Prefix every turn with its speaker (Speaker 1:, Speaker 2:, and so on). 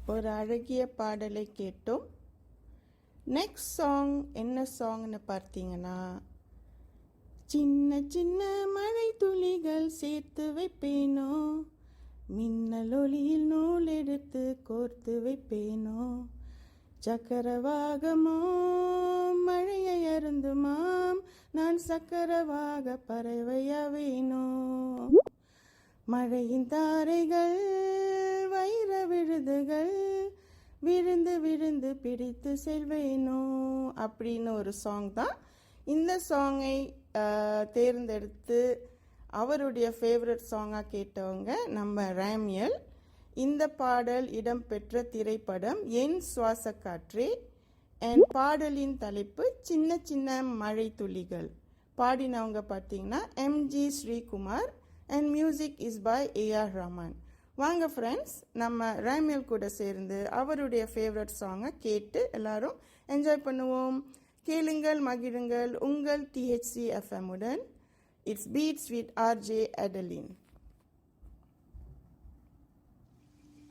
Speaker 1: ஒரு அழகிய பாடலை கேட்டோம். நெக்ஸ்ட் சாங் என்ன சாங்னு பார்த்தீங்கன்னா, சின்ன சின்ன மழை துளிகள் சேர்த்து வைப்பேனோ, மின்னலொளியில் நூல் எடுத்து கோர்த்து வைப்பேனோ, சக்கரவாகமோ மழையை அருந்துமாம், நான் சக்கரவாக பறவையாவேனோ, மழையின் தாரைகள் வைர விழுதுகள் விழுந்து விழுந்து பிடித்து செல்வேனோ அப்படின்னு ஒரு சாங் தான். இந்த சாங்கை தேர்ந்தெடுத்து அவருடைய ஃபேவரட் சாங்காக கேட்டவங்க நம்ம ரேமியல். இந்த பாடல் இடம்பெற்ற திரைப்படம் என் சுவாச காற்றே. அண்ட் பாடலின் தலைப்பு சின்ன சின்ன மழை துளிகள். பாடினவங்க பார்த்தீங்கன்னா MG Sreekumar and music is by AR Rahman. வாங்க ஃப்ரெண்ட்ஸ், நம்ம ரேமியல் கூட சேர்ந்து அவருடைய ஃபேவரட் சாங்கை கேட்டு எல்லாரும் என்ஜாய் பண்ணுவோம். கேளுங்கள், மகிழுங்கள் உங்கள் THC FM உடன். It's beats with RJ Adeline.